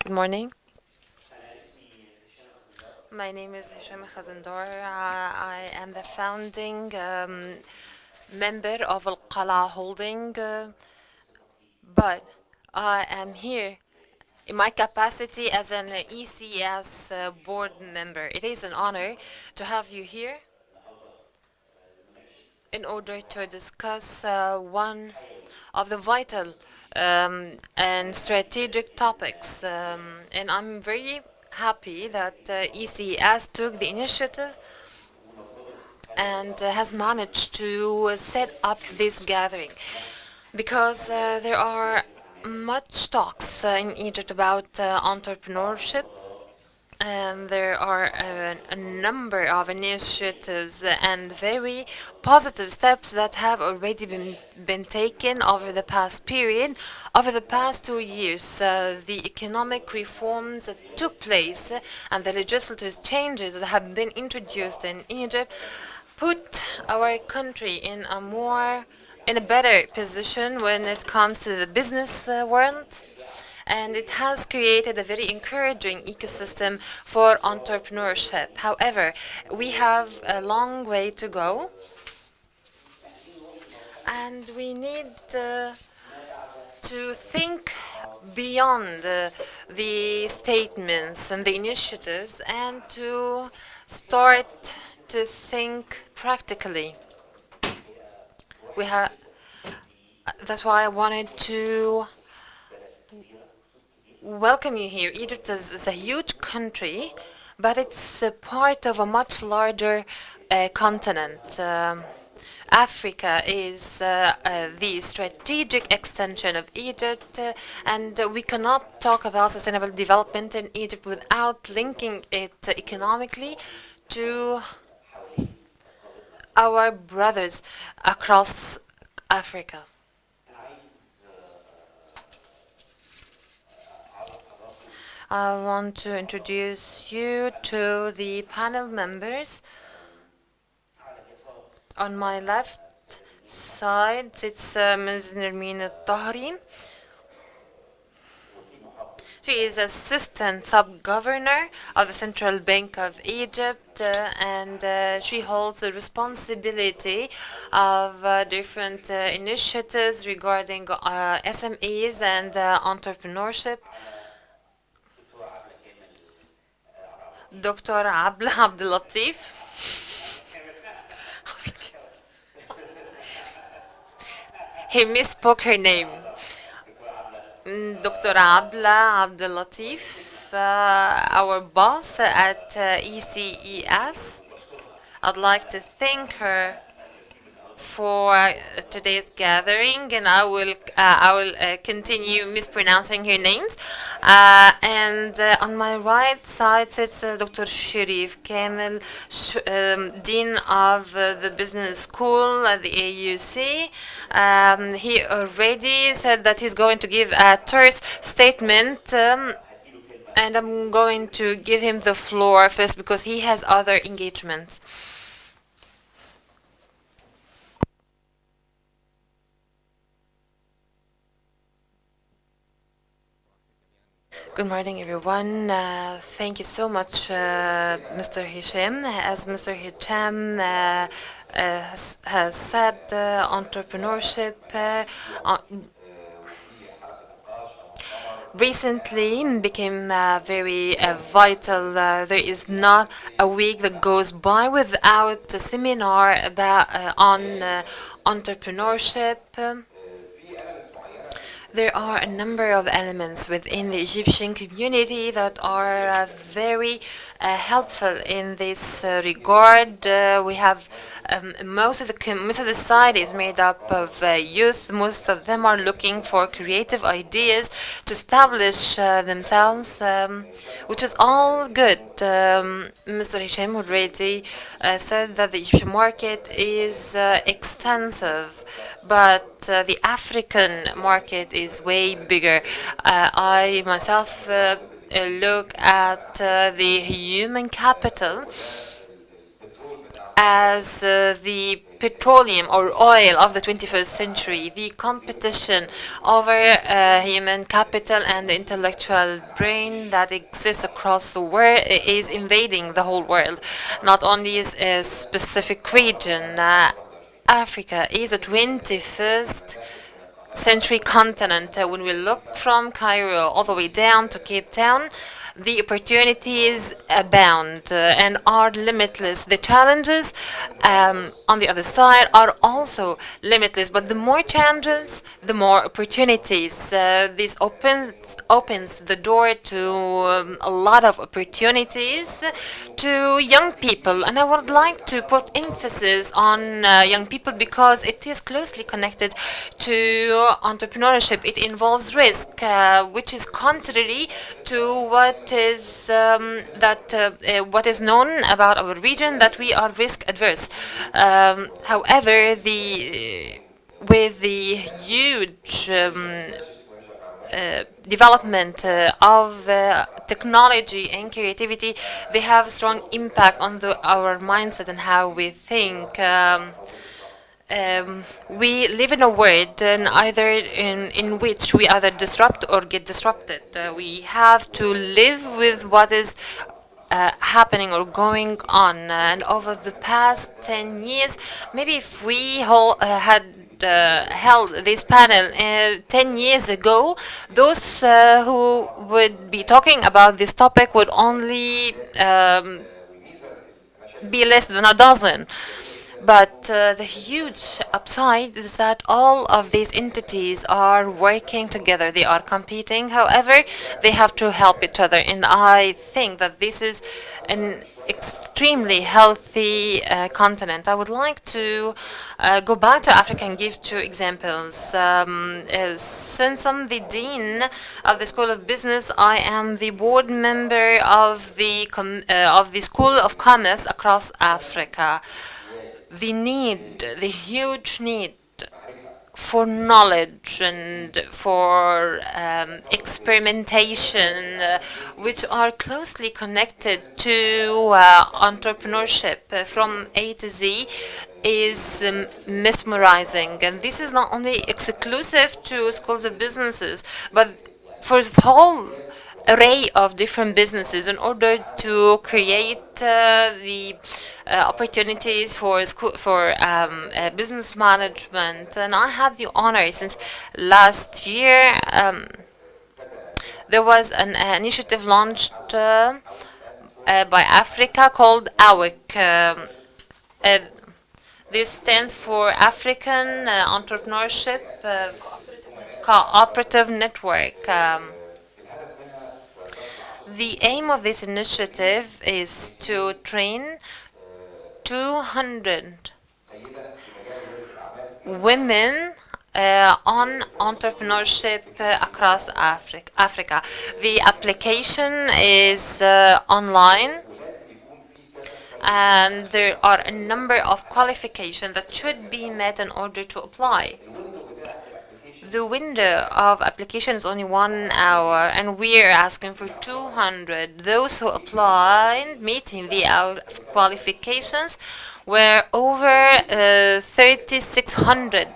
Good morning. My name is Hisham El-Khazindar. I am the founding member of Qalaa Holding, but I am here in my capacity as an ECES board member. It is an honor to have you here in order to discuss one of the vital and strategic topics. And I'm very happy that ECS took the initiative and has managed to set up this gathering because there are much talks in Egypt about entrepreneurship, and there are a number of initiatives and very positive steps that have already been taken over the past period. Over the past 2 years, the economic reforms that took place and the legislative changes that have been introduced in Egypt put our country in a better position when it comes to the business world, and it has created a very encouraging ecosystem for entrepreneurship. However, we have a long way to go, and we need to think beyond the statements and the initiatives and to start to think practically. We have. That's why I wanted to welcome you here. Egypt is a huge country, but it's a part of a much larger continent. Africa is the strategic extension of Egypt, and we cannot talk about sustainable development in Egypt without linking it economically to our brothers across Africa. I want to introduce you to the panel members. On my left side, it's Ms. Nermine El-Tahri. She is Assistant Sub-Governor of the Central Bank of Egypt, and she holds the responsibility of different initiatives regarding SMEs and entrepreneurship. Dr. Abla Abdel Latif. He misspoke her name. Dr. Abla Abdel Latif, our boss at ECES. I'd like to thank her for today's gathering, and I will continue mispronouncing her names. And on my right side sits Dr. Sherif Kamel, Dean of the Business School at the AUC. He already said that he's going to give a terse statement. And I'm going to give him the floor first because he has other engagements. Good morning, everyone. Thank you so much, Mr. Hisham. As Mr. Hisham has said, entrepreneurship recently became very vital. There is not a week that goes by without a seminar about on entrepreneurship. There are a number of elements within the Egyptian community that are very helpful in this regard. We have most of the society is made up of youth. Most of them are looking for creative ideas to establish themselves, which is all good. Mr. Hisham already said that the Egyptian market is extensive, but the African market is way bigger. I myself look at the human capital as the petroleum or oil of the 21st century. The competition over human capital and the intellectual brain that exists across the world is invading the whole world, not only is a specific region. Africa is a 21st century continent. When we look from Cairo all the way down to Cape Town, the opportunities abound and are limitless. The challenges on the other side are also limitless, but the more challenges, the more opportunities. This opens the door to a lot of opportunities to young people, and I would like to put emphasis on young people because it is closely connected to entrepreneurship. It involves risk, which is contrary to what is what is known about our region, that we are risk adverse. However, with the huge development of technology and creativity, they have a strong impact on our mindset and how we think. We live in a world in which we either disrupt or get disrupted. We have to live with what is happening or going on. And over the past 10 years, maybe if we had held this panel 10 years ago, those who would be talking about this topic would only be less than a dozen. But the huge upside is that all of these entities are working together. They are competing. However, they have to help each other. And I think that this is an extremely healthy continent. I would like to go back to Africa and give two examples. Since I'm the dean of the School of Business, I am the board member of the School of Commerce across Africa. The huge need for knowledge and for experimentation, which are closely connected to entrepreneurship from A to Z, is mesmerizing. And this is not only exclusive to schools of businesses, but for the whole array of different businesses in order to create the opportunities for business management. And I had the honor since last year. There was an initiative launched by Africa called AWIC. This stands for African Entrepreneurship Cooperative Network. The aim of this initiative is to train 200 women on entrepreneurship across Africa. The application is online, and there are a number of qualifications that should be met in order to apply. The window of application is only 1 hour, and we're asking for 200. Those who applied, meeting the qualifications, were over 3,600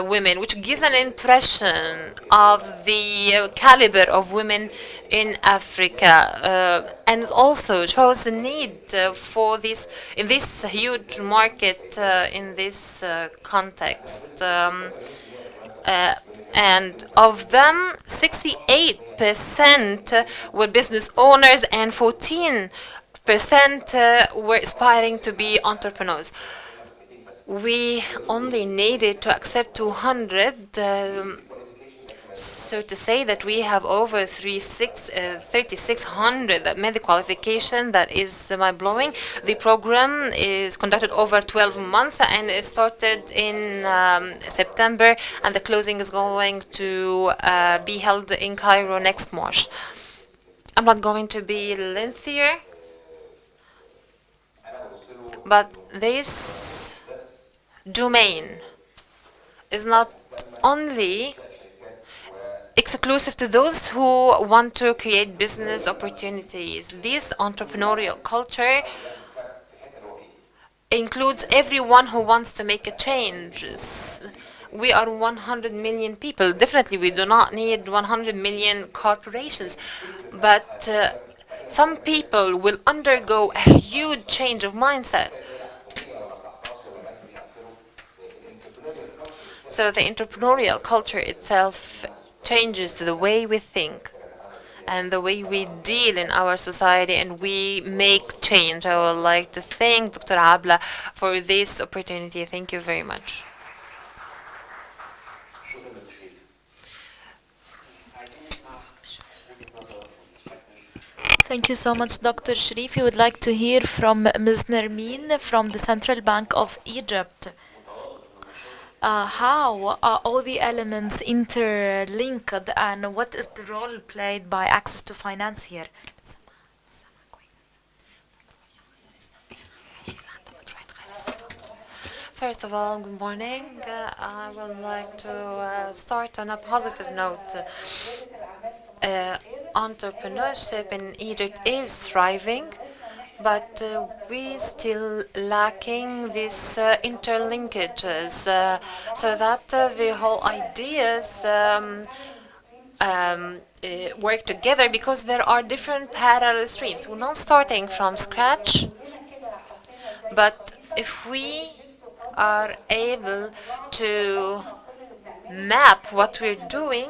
women, which gives an impression of the caliber of women in Africa, and it also shows the need for this in this huge market in this context. And of them, 68% were business owners and 14% were aspiring to be entrepreneurs. We only needed to accept 200, so to say that we have over 3,600 that made the qualification. That is mind-blowing. The program is conducted over 12 months, and it started in September, and the closing is going to be held in Cairo next March. I'm not going to be lengthier, but this domain is not only exclusive to those who want to create business opportunities. This entrepreneurial culture includes everyone who wants to make a change. We are 100 million people. Definitely, we do not need 100 million corporations, but some people will undergo a huge change of mindset. So the entrepreneurial culture itself changes the way we think and the way we deal in our society, and we make change. I would like to thank Dr. Abla for this opportunity. Thank you very much. Thank you so much, Dr. Sherif. We would like to hear from Ms. Nermine from the Central Bank of Egypt. How are all the elements interlinked, and what is the role played by access to finance here? First of all, good morning. I would like to start on a positive note. Entrepreneurship in Egypt is thriving, but we still lacking these interlinkages, so that the whole ideas work together, because there are different parallel streams. We're not starting from scratch, but if we are able to map what we're doing,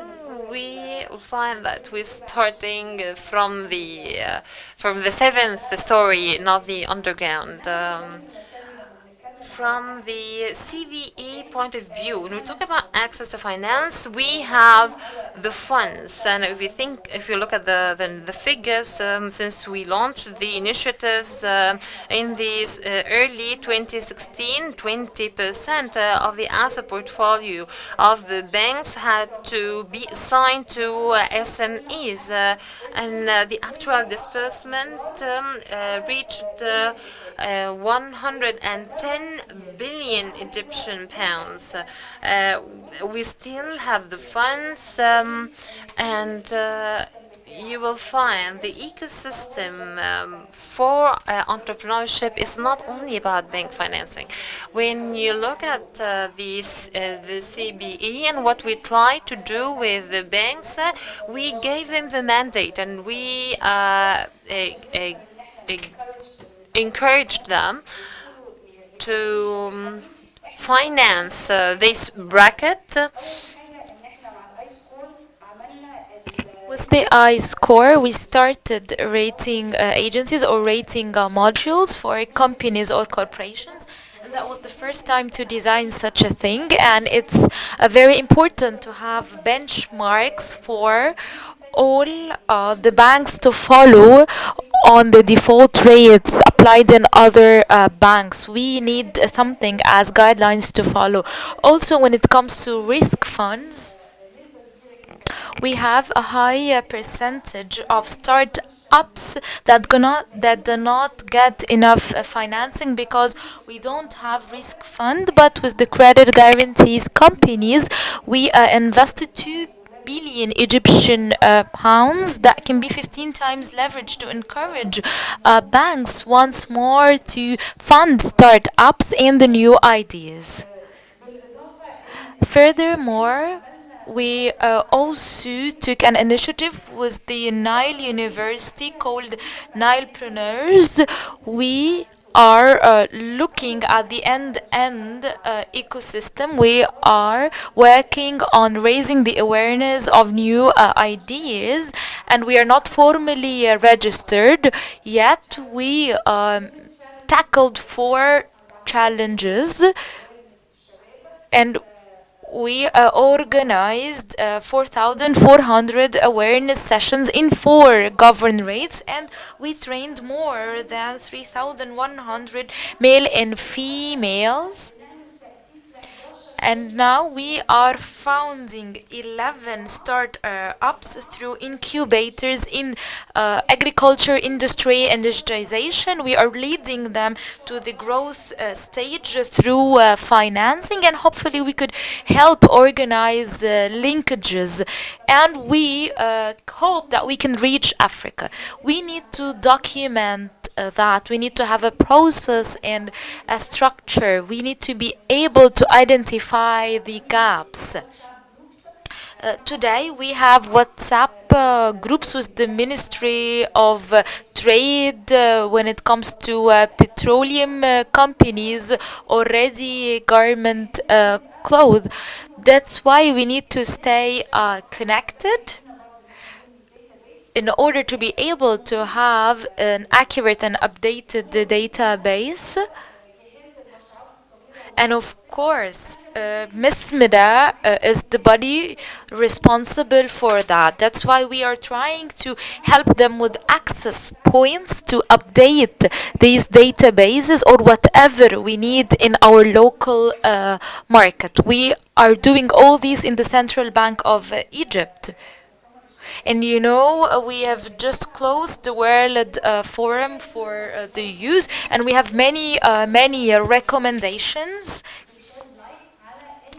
we will find that we're starting from the seventh story, not the underground. From the CVE point of view, when we talk about access to finance, we have the funds, and if you look at the figures, since we launched the initiatives in the early 2016, 20% of the asset portfolio of the banks had to be assigned to SMEs, and the actual disbursement reached 110 billion Egyptian pounds. We still have the funds, and you will find the ecosystem for entrepreneurship is not only about bank financing. When you look at the CBE and what we try to do with the banks, we gave them the mandate, and we encouraged them to finance this bracket. With the I score, we started rating agencies or rating modules for companies or corporations. And that was the first time to design such a thing. And it's very important to have benchmarks for all the banks to follow on the default rates applied in other banks. We need something as guidelines to follow. Also, when it comes to risk funds, we have a high percentage of startups that do not get enough financing because we don't have risk fund. But with the credit guarantees companies, we invested 2 billion Egyptian pounds, that can be 15 times leverage, to encourage banks once more to fund startups and the new ideas. Furthermore, we also took an initiative with the Nile University called Nilepreneurs. We are looking at the end-to-end ecosystem. We are working on raising the awareness of new ideas, and we are not formally registered yet. We tackled 4 challenges, and we organized 4,400 awareness sessions in 4 governorates, and we trained more than 3,100 male and females. And now we are founding 11 startups through incubators in agriculture, industry, and digitization. We are leading them to the growth stage through financing, and hopefully we could help organize linkages. And we hope that we can reach Africa. We need to document that. We need to have a process and a structure. We need to be able to identify the gaps. Today we have WhatsApp groups with the Ministry of Trade when it comes to petroleum companies already garment clothes. That's why we need to stay connected in order to be able to have an accurate and updated database. And of course, Miss Mida is the body responsible for that. That's why we are trying to help them with access points to update these databases or whatever we need in our local market. We are doing all these in the Central Bank of Egypt. And you know, we have just closed the World Forum for the Youth, and we have many recommendations.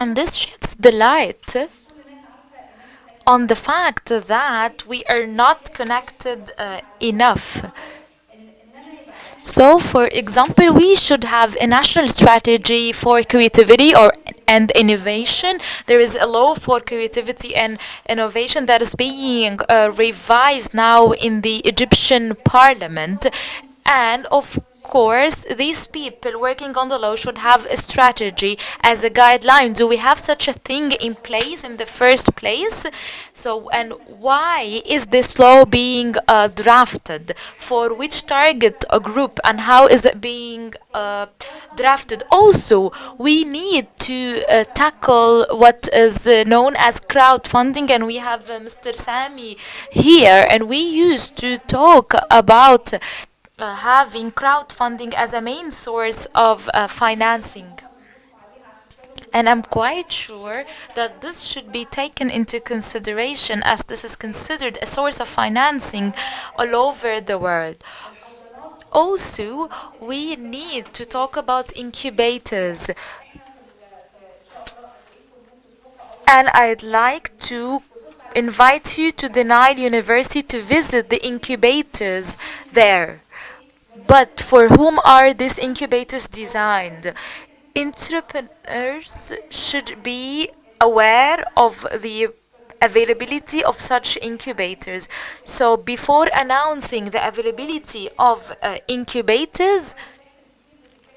And this sheds the light on the fact that we are not connected enough. So, for example, we should have a national strategy for creativity and innovation. There is a law for creativity and innovation that is being revised now in the Egyptian parliament. And of course, these people working on the law should have a strategy as a guideline. Do we have such a thing in place in the first place? So, and why is this law being drafted? For which target group, and how is it being drafted? Also, we need to tackle what is known as crowdfunding, and we have Mr. Sami here, and we used to talk about having crowdfunding as a main source of financing. And I'm quite sure that this should be taken into consideration as this is considered a source of financing all over the world. Also, we need to talk about incubators. And I'd like to invite you to the Nile University to visit the incubators there. But for whom are these incubators designed? Entrepreneurs should be aware of the availability of such incubators. So before announcing the availability of incubators,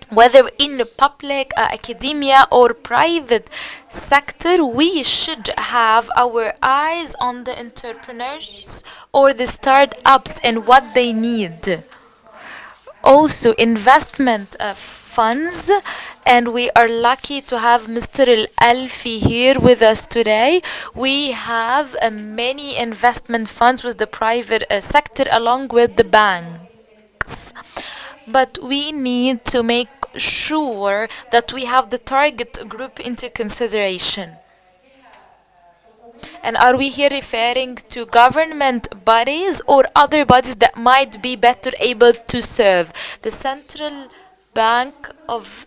whether in the public, academia or private sector, we should have our eyes on the entrepreneurs or the startups and what they need. Also investment funds, and we are lucky to have Mr. Al-Alfi here with us today. We have many investment funds with the private sector along with the banks, but we need to make sure that we have the target group into consideration. And are we here referring to government bodies or other bodies that might be better able to serve? The Central Bank of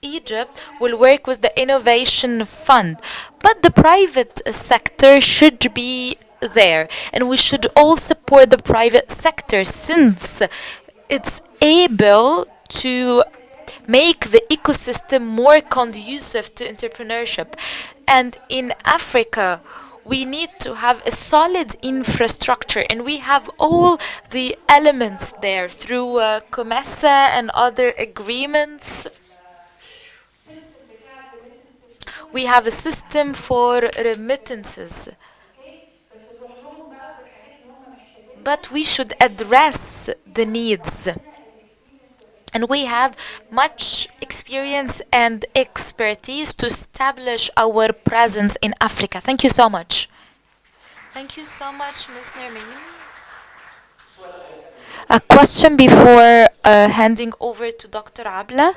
Egypt will work with the Innovation Fund, but the private sector should be there, and we should all support the private sector since it's able to make the ecosystem more conducive to entrepreneurship. And in Africa, we need to have a solid infrastructure, and we have all the elements there through COMESA and other agreements. We have a system for remittances, but we should address the needs. And we have much experience and expertise to establish our presence in Africa. Thank you so much. Thank you so much, Ms. Nermine. A question before handing over to Dr. Abla.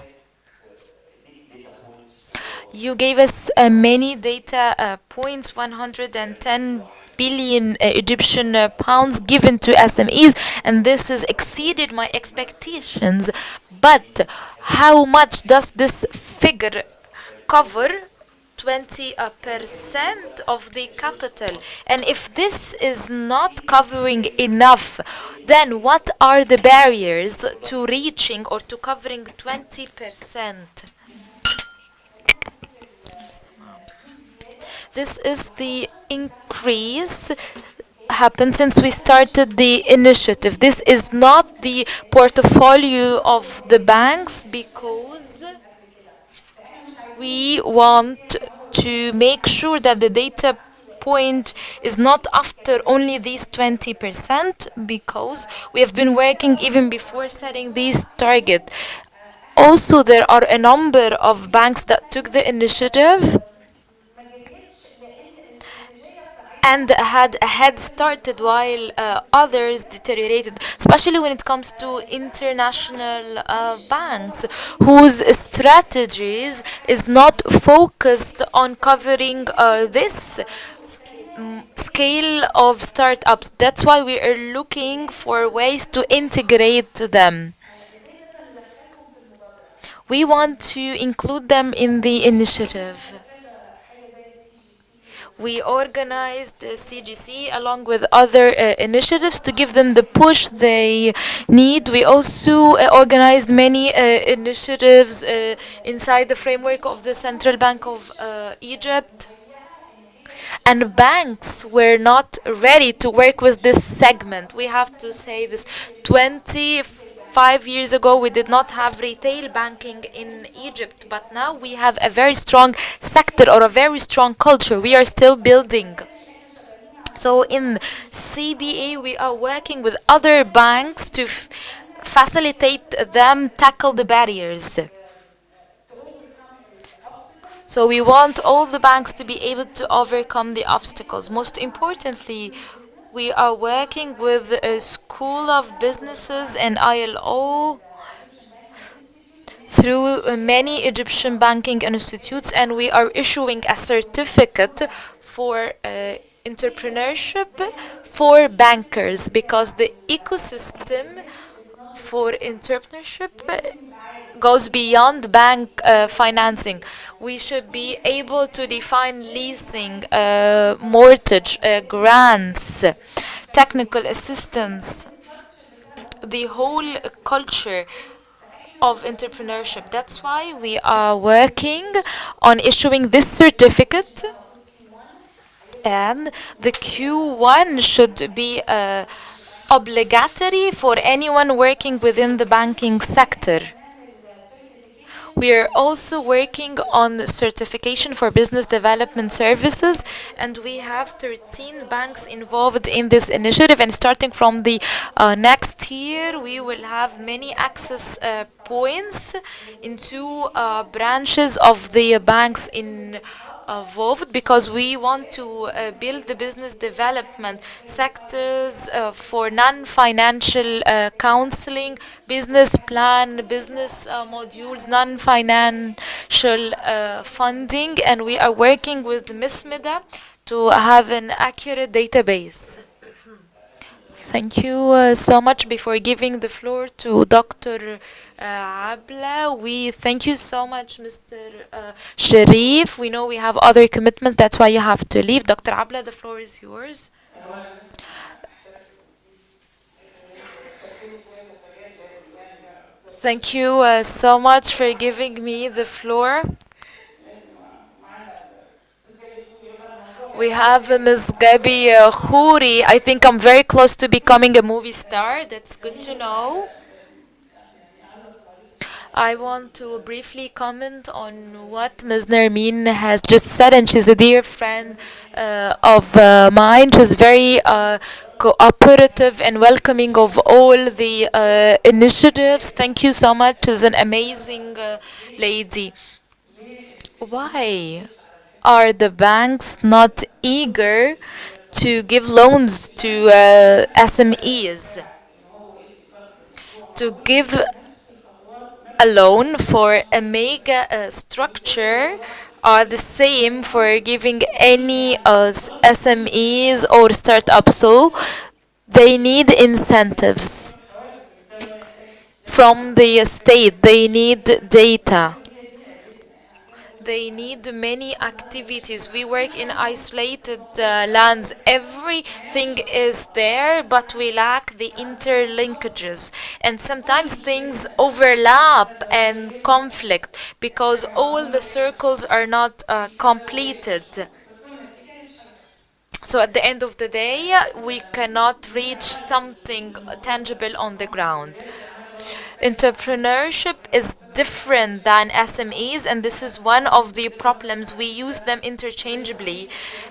You gave us many data points, 110 billion Egyptian pounds given to SMEs, and this has exceeded my expectations. But how much does this figure cover 20% of the capital. And if this is not covering enough, then what are the barriers to reaching or to covering 20%? This is the increase happened since we started the initiative. This is not the portfolio of the banks because we want to make sure that the data point is not after only these 20% because we have been working even before setting these targets. Also, there are a number of banks that took the initiative and had a head started while others deteriorated, especially when it comes to international banks whose strategies is not focused on covering this scale of startups. That's why we are looking for ways to integrate them. We want to include them in the initiative. We organized the CGC along with other initiatives to give them the push they need. We also organized many initiatives inside the framework of the Central Bank of Egypt. And banks were not ready to work with this segment. We have to say this. 25 years ago, we did not have retail banking in Egypt, but now we have a very strong sector or a very strong culture. We are still building. So in CBA, we are working with other banks to facilitate them tackle the barriers. So we want all the banks to be able to overcome the obstacles. Most importantly, we are working with a School of Businesses and ILO through many Egyptian banking institutes, and we are issuing a certificate for entrepreneurship for bankers because the ecosystem for entrepreneurship goes beyond bank financing. We should be able to define leasing, mortgage, grants, technical assistance, the whole culture of entrepreneurship. That's why we are working on issuing this certificate, and the Q1 should be obligatory for anyone working within the banking sector. We are also working on certification for business development services, and we have 13 banks involved in this initiative. And starting from the next year, we will have many access points into branches of the banks involved because we want to build the business development sectors for non-financial counseling, business plan, business modules, non-financial funding, and we are working with the MISMIDA to have an accurate database. Thank you so much. Before giving the floor to Dr. Abla, we thank you so much, Mr. Sherif. We know we have other commitments, that's why you have to leave. Dr. Abla, the floor is yours. Thank you so much for giving me the floor. We have Ms. Gabi Khouri. I think I'm very close to becoming a movie star. That's good to know. I want to briefly comment on what Ms. Nermine has just said, and she's a dear friend of mine. She's very cooperative and welcoming of all the initiatives. Thank you so much. She's an amazing lady. Why are the banks not eager to give loans to SMEs? To give a loan for a mega structure are the same for giving any SMEs or startups. So they need incentives from the state. They need data. They need many activities. We work in isolated lands. Everything is there, but we lack the interlinkages. And sometimes things overlap and conflict because all the circles are not completed. So at the end of the day, we cannot reach something tangible on the ground. Entrepreneurship is different than SMEs, and this is one of the problems. We use them interchangeably,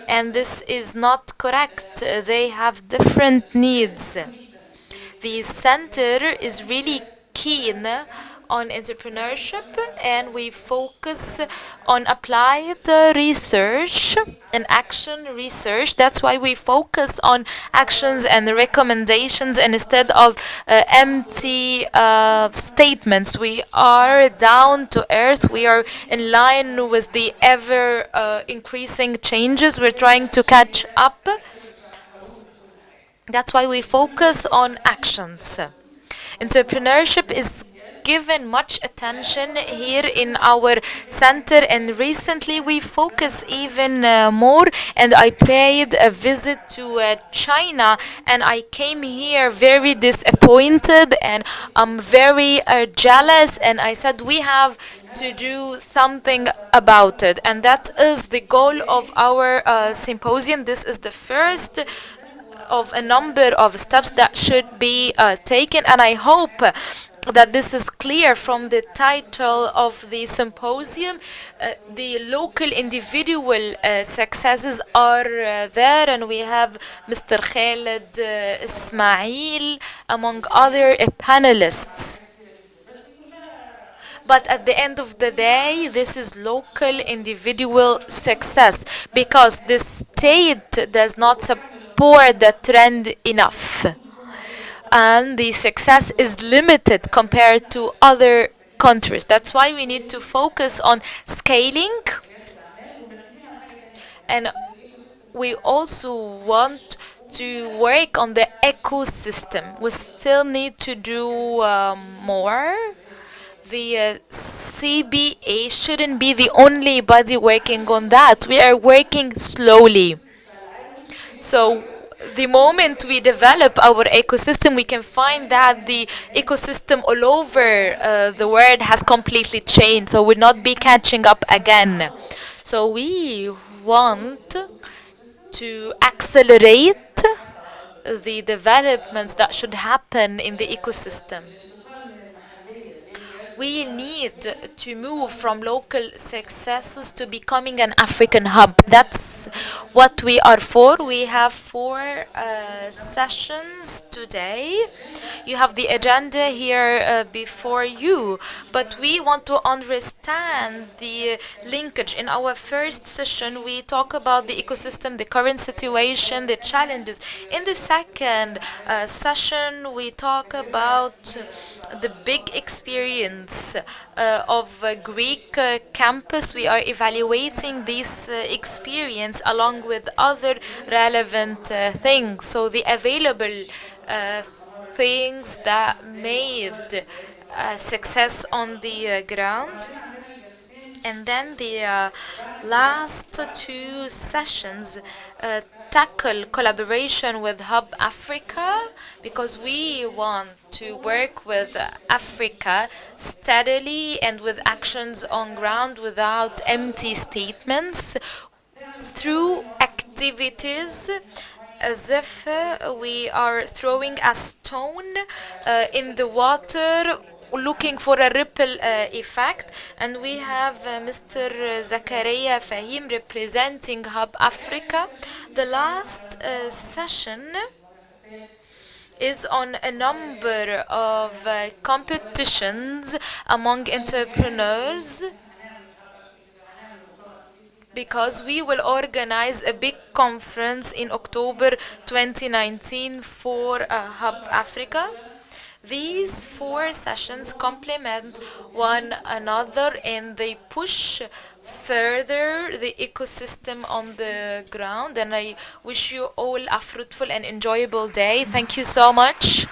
and this is not correct. They have different needs. The center is really keen on entrepreneurship, and we focus on applied research and action research. That's why we focus on actions and recommendations, and instead of empty statements. We are down to earth. We are in line with the ever increasing changes. We're trying to catch up. That's why we focus on actions. Entrepreneurship is given much attention here in our center, and recently we focus even more, and I paid a visit to China, and I came here very disappointed, and I'm very jealous, and I said we have to do something about it, and that is the goal of our symposium. This is the first of a number of steps that should be taken, and I hope that this is clear from the title of the symposium. The local individual successes are there, and we have Mr. Khaled Ismail among other panelists. But at the end of the day, this is local individual success because the state does not support the trend enough. And the success is limited compared to other countries. That's why we need to focus on scaling, and we also want to work on the ecosystem. We still need to do more. The CBA shouldn't be the only body working on that. We are working slowly. So the moment we develop our ecosystem, we can find that the ecosystem all over the world has completely changed. So we'll not be catching up again. So we want to accelerate the developments that should happen in the ecosystem. We need to move from local successes to becoming an African hub. That's what we are for. We have 4 sessions today. You have the agenda here before you, but we want to understand the linkage. In our first session, we talk about the ecosystem, the current situation, the challenges. In the second session, we talk about the big experience of Greek campus. We are evaluating this experience along with other relevant things. So the available things that made success on the ground. And then the last 2 sessions tackle collaboration with Hub Africa, because we want to work with Africa steadily and with actions on ground without empty statements through activities, as if we are throwing a stone in the water looking for a ripple effect. And we have Mr. Zakaria Fahim representing Hub Africa. The last session is on a number of competitions among entrepreneurs, because we will organize a big conference in October 2019 for Hub Africa. These 4 sessions complement one another, and they push further the ecosystem on the ground. And I wish you all a fruitful and enjoyable day. Thank you so much.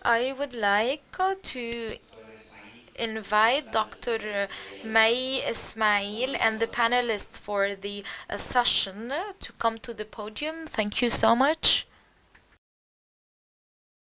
I would like to invite Dr. May Ismail and the panelists for the session to come to the podium. Thank you so much.